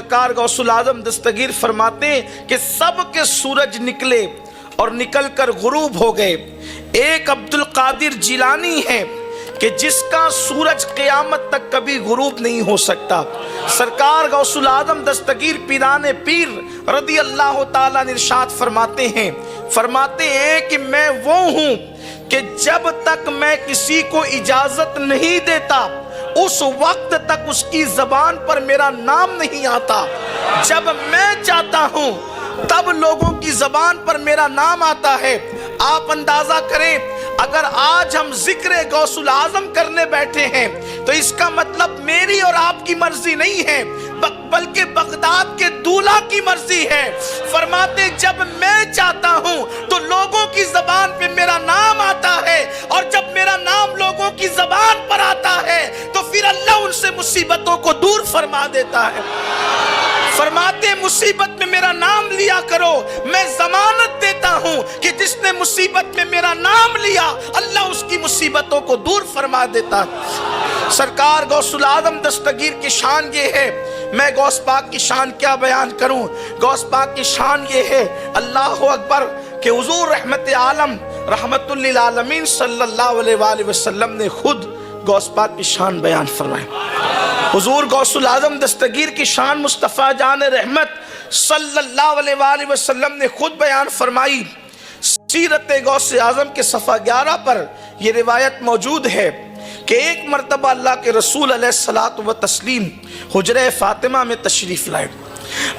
सरकार गौसुल आजम दस्तगीर फरमाते हैं कि सब के सूरज निकले और निकल कर गुरूब हो गए। एक अब्दुल कादिर जिलानी है कि जिसका सूरज क़यामत तक कभी गुरूब नहीं हो सकता। सरकार गौसुल आजम दस्तगीर पीराने पीर रदी अल्लाह ताला इरशाद फरमाते हैं कि मैं वो हूँ कि जब तक मैं किसी को इजाज़त नहीं देता उस वक्त तक उसकी ज़बान पर मेरा नाम नहीं आता। जब मैं चाहता हूँ तब लोगों की ज़बान पर मेरा नाम आता है। आप अंदाज़ा करें, अगर आज हम जिक्र गौसुल आजम करने बैठे हैं तो इसका मतलब मेरी और आपकी मर्जी नहीं है, बल्कि बगदाद के दूल्हा की मर्जी है। फरमाते जब मैं चाहता हूं तो लोगों की जबान पे मेरा नाम आता है, और जब मेरा नाम लोगों की जबान पर आता है तो फिर अल्लाह उनसे मुसीबतों को दूर फरमा देता है। फरमाते मुसीबत में मेरा नाम लिया करो, मैं जमानत देता हूं कि जिसने मुसीबत में मेरा नाम लिया अल्लाह उसकी मुसीबतों को दूर फरमा देता है। सरकार गौसुल आजम दस्तगीर की शान ये है, मैं गौस पाक की शान क्या बयान करूं। गौस पाक की शान ये है, अल्लाह अकबर, कि हुजूर रहमत आलम रहमतुल लिल आलमीन सल्लल्लाहु अलैहि वसल्लम ने खुद गौस पाक की शान बयान फरमाई। हुजूर गौसुल आजम दस्तगीर की शान मुस्तफ़ा जान रहमत सल्लल्लाहु अलैहि वसल्लम ने खुद बयान फरमाई। सीरत गौस आजम के सफ़ा 11 पर यह रिवायत मौजूद है कि एक मरतबा अल्लाह के रसूल अलैहिस्सलातु व तस्लीम हुजरे फ़ातिमा में तशरीफ़ लाए।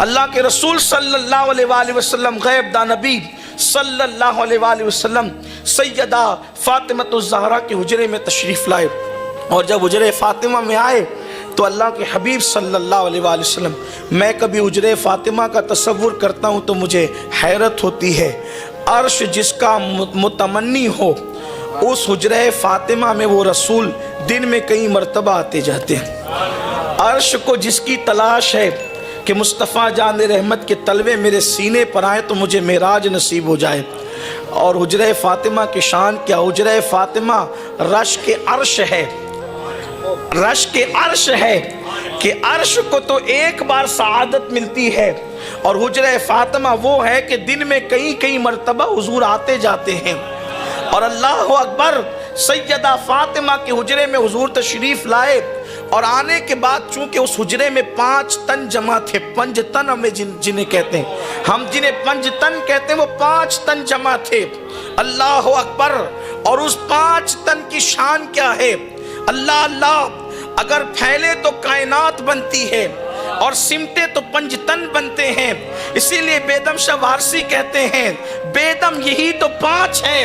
अल्लाह के रसूल सल्लल्लाहु अलैहि वसल्लम गैब दा नबी सल्लल्लाहु अलैहि वसल्लम सैयदा फ़ातिमतुज़ ज़हरा के हुजरे में तशरीफ़ लाए, और जब हुजरे फ़ातिमा में आए तो अल्लाह के हबीब सल्लल्लाहु अलैहि वसल्लम, मैं कभी हुजरे फ़ातिमा का तसव्वुर करता हूँ तो मुझे हैरत होती है। अर्श जिसका मुतमन्नी हो उस हुजरे फ़ातिमा में वो रसूल दिन में कई मरतबा आते जाते हैं। अर्श को जिसकी तलाश है कि मुस्तफ़ा जान रहमत के तलवे मेरे सीने पर आए तो मुझे मेराज नसीब हो जाए। और हुजरे फ़ातिमा की शान क्या, हुजरे फ़ातिमा रश के अर्श है, रश के अर्श है कि अर्श को तो एक बार सआदत मिलती है, और हुजरे फ़ातिमा वो है कि दिन में कई कई मरतबा हुजूर आते जाते हैं। और अल्लाह अकबर, सैयदा फ़ातिमा के हुजरे में हुजूर तशरीफ़ लाए, और आने के बाद चूंकि उस हुजरे में 5 तन जमा थे, पंजतन हमें जिन्हें कहते हैं, हम जिन्हें पंजतन कहते हैं वो 5 तन जमा थे। अल्लाह अकबर, और उस 5 तन की शान क्या है। अल्लाह अल्लाह, अगर फैले तो कायनात बनती है और सिमटे तो पंजतन बनते हैं। इसीलिए बेदम शाह वारसी कहते हैं, बेदम यही तो 5 है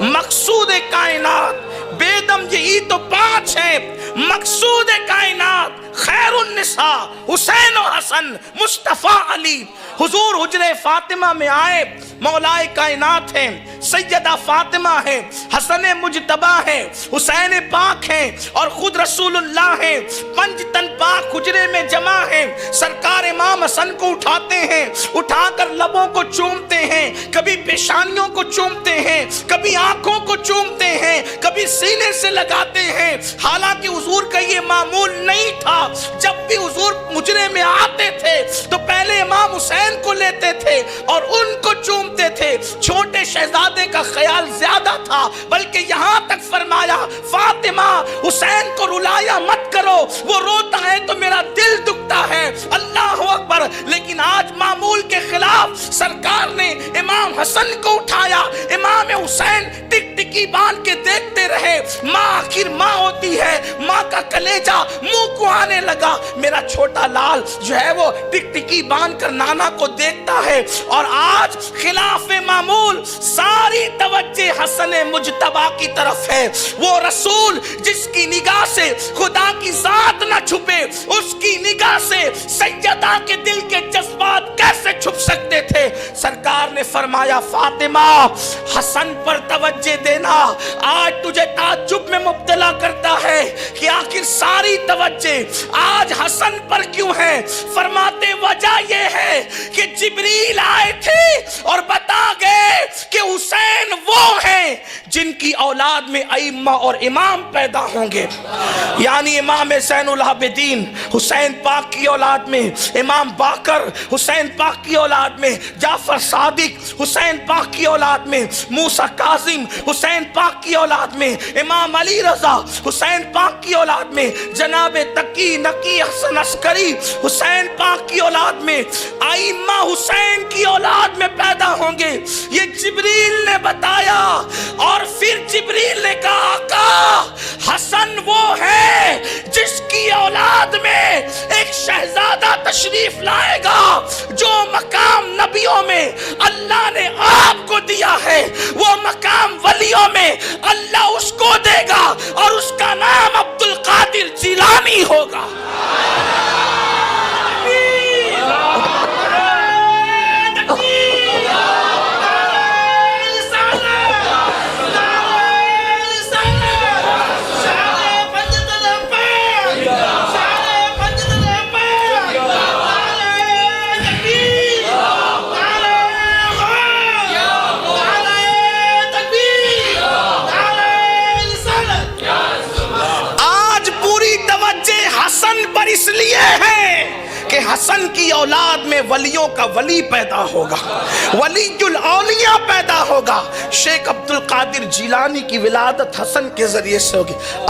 मकसूद कायनात, बेदम यही तो 5 है मकसूद कायनात, खैरुन निसा हुसैन और हसन मुस्तफ़ा अली। हुजूर हुजरे फ़ातिमा में आए, मौलाए कायनात हैं, सैयदा फ़ातिमा है, हसन मुजतबा है, हुसैन पाक हैं, और खुद रसूलुल्लाह हैं। पंजतन पाक हुजरे में जमा है। सरकार इमाम हसन को उठाते हैं, उठाकर लबों को चूमते हैं, कभी पेशानियों को चूमते हैं, कभी आंखों को चूमते हैं, कभी सीने से लगाते हैं। हालांकि हुजूर का ये मामूल नहीं था। जब भी हुजूर हुजरे में आते थे तो पहले इमाम हुसैन को लेते थे और उनको चूमते थे। छोटे शहजादे का ख्याल ज्यादा था, बल्कि यहाँ तक फरमाया, फातिमा हुसैन को रुलाया मत करो, वो रोता है तो मेरा दिल दुखता है। अल्लाह अकबर। लेकिन आज मामूल के खिलाफ सरकार ने इमाम हसन को उठाया, इमाम हुसैन टिकटिकी बांध के देखते रहे। माँ आखिर माँ होती है, माँ का कलेजा मुंह को आने लगा। मेरा छोटा लाल जो है वो टिकटिकी बांध कर नाना को देखता है, और आज खिलाफ मामूल सारी तवज्जे हसन मुजतबा की तरफ है। वो रसूल जिसकी निगाह से खुदा की जात न छुपे, उसकी निगाह से सैयदा के दिल के जज्बात कैसे छुप सकते थे। सरकार ने फरमाया, फातिमा हसन पर तवज्जे देना। आज तुझे ताज्जुब में मुब्तला करता है कि आखिर सारी तवज्जे आज हसन पर क्यों है। फरमाते वजह यह है कि जिब्रील आए थे और बता गए कि हुसैन वो है جن کی اولاد میں ائمہ اور امام پیدا ہوں گے، یعنی امام زین العابدین حسین پاک کی اولاد میں، امام باقر حسین پاک کی اولاد میں، جعفر صادق حسین پاک کی اولاد میں، موسیٰ کاظم حسین پاک کی اولاد میں، امام علی رضا حسین پاک کی اولاد میں، جناب تقی نقی حسن عسکری حسین پاک کی اولاد میں، ائمہ حسین کی اولاد میں پیدا ہوں گے۔ یہ جبریل نے بتایا، اور پھر جبریل نے کہا آقا حسن وہ ہے جس کی اولاد میں ایک شہزادہ تشریف لائے گا جو مقام نبیوں میں اللہ نے آپ کو دیا ہے، وہ مقام ولیوں میں اللہ اس کو دے گا، اور اس کا نام عبد القادر جیلانی ہوگا۔ اس لیے ہے کہ حسن کی اولاد میں ولیوں کا ولی پیدا ہوگا، ولی الاولیاء پیدا ہوگا۔ شیخ عبد القادر جیلانی کی ولادت حسن کے ذریعے سے ہوگی۔